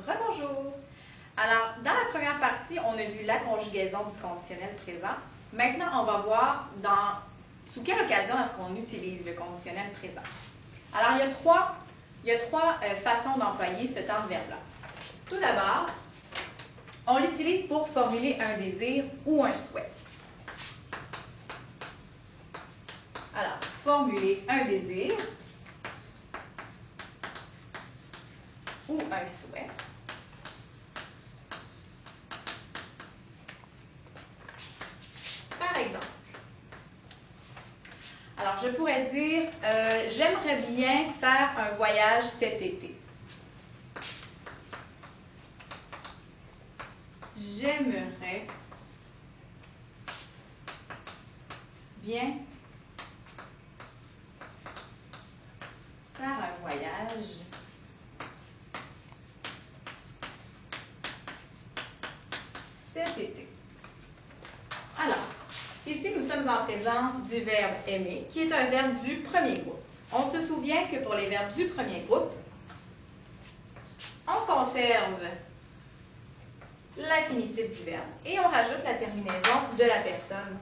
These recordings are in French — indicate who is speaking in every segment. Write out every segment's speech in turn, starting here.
Speaker 1: Rebonjour! Alors, dans la première partie, on a vu la conjugaison du conditionnel présent. Maintenant, on va voir sous quelle occasion est-ce qu'on utilise le conditionnel présent. Alors, il y a trois façons d'employer ce temps de verbe-là. Tout d'abord, on l'utilise pour formuler un désir ou un souhait. Alors, formuler un désir ou un souhait. Par exemple, alors je pourrais dire j'aimerais bien faire un voyage cet été. J'aimerais bien faire un voyage cet été. Alors, ici, nous sommes en présence du verbe aimer, qui est un verbe du premier groupe. On se souvient que pour les verbes du premier groupe, on conserve l'infinitif du verbe et on rajoute la terminaison de la personne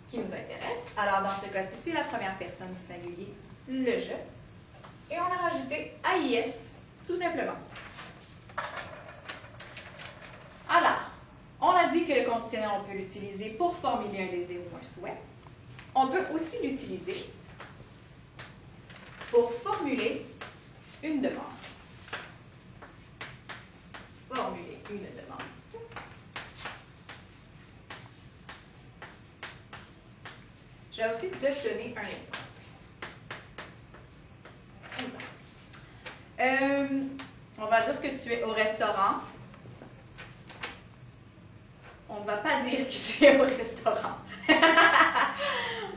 Speaker 1: qui nous intéresse. Alors, dans ce cas-ci, c'est la première personne du singulier, le je. Et on a rajouté AIS, tout simplement. Alors, on a dit que le conditionnel, on peut l'utiliser pour formuler un désir ou un souhait. On peut aussi l'utiliser pour formuler une demande. Formuler une demande. Je vais aussi te donner un exemple. On va dire que tu es au restaurant. On ne va pas dire que tu es au restaurant.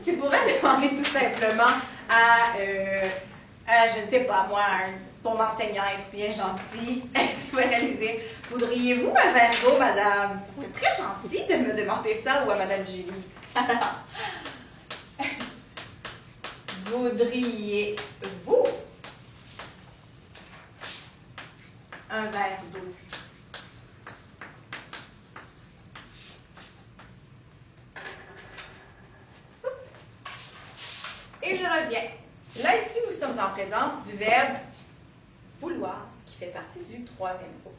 Speaker 1: Tu pourrais demander tout simplement à je ne sais pas, moi, ton enseignant être bien gentil. Tu peux réaliser, voudriez-vous un verre d'eau, madame? Ce serait très gentil de me demander ça, ou à madame Julie. Voudriez-vous un verre d'eau? Et je reviens. Là, ici, nous sommes en présence du verbe vouloir, qui fait partie du troisième groupe.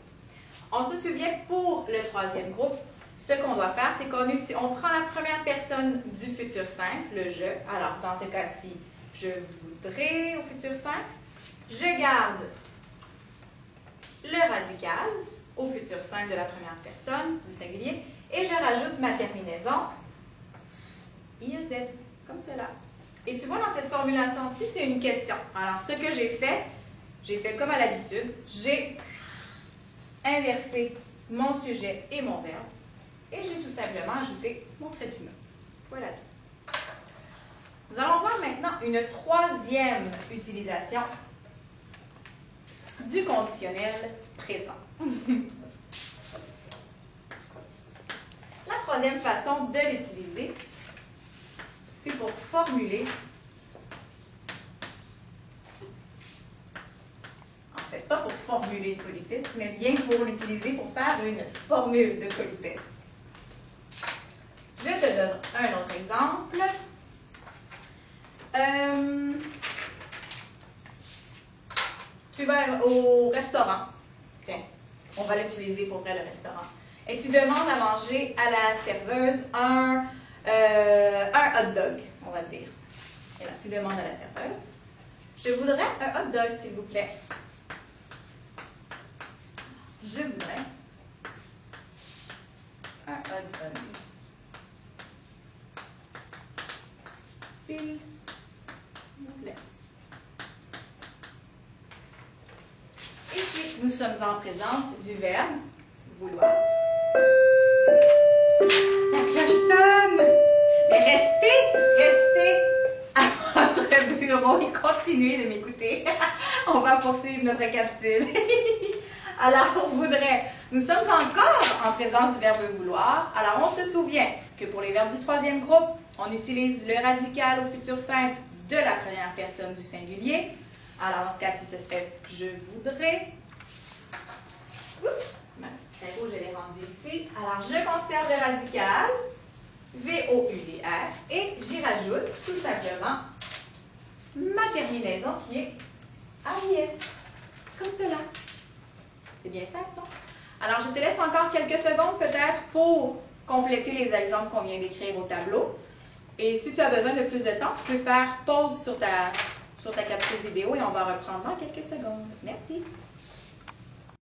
Speaker 1: On se souvient, pour le troisième groupe, ce qu'on doit faire, c'est qu'on prend la première personne du futur simple, le je. Alors, dans ce cas-ci, je voudrais au futur simple. Je garde le radical au futur simple de la première personne, du singulier, et je rajoute ma terminaison IEZ, comme cela. Et tu vois, dans cette formulation-ci, c'est une question. Alors, ce que j'ai fait comme à l'habitude, j'ai inversé mon sujet et mon verbe, et j'ai tout simplement ajouté mon trait d'union. Voilà tout. Nous allons voir maintenant une troisième utilisation du conditionnel présent. La troisième façon de l'utiliser, c'est pour formuler, en fait, pas pour formuler une politesse, mais bien pour l'utiliser pour faire une formule de politesse. Je te donne un autre exemple. Tu vas au restaurant. Tiens, on va l'utiliser pour faire le restaurant. Et tu demandes à manger à la serveuse un hot dog, on va dire. Et là, tu demandes à la serveuse, je voudrais un hot dog, s'il vous plaît. Je voudrais un hot dog. S'il vous plaît. Ici, nous sommes en présence du verbe vouloir. La cloche sonne! Mais restez à votre bureau et continuez de m'écouter. On va poursuivre notre capsule. Alors, on voudrait. Nous sommes encore en présence du verbe vouloir. Alors, on se souvient que pour les verbes du troisième groupe, on utilise le radical au futur simple de la première personne du singulier. Alors, dans ce cas-ci, ce serait je voudrais. Oups, ma petite craie rouge, elle est rendue ici. Alors, je conserve le radical, VOUDR, et j'y rajoute tout simplement ma terminaison qui est AIS, comme cela. C'est bien simple, non? Alors, je te laisse encore quelques secondes peut-être pour compléter les exemples qu'on vient d'écrire au tableau. Et si tu as besoin de plus de temps, tu peux faire pause sur ta capsule vidéo et on va reprendre dans quelques secondes. Merci.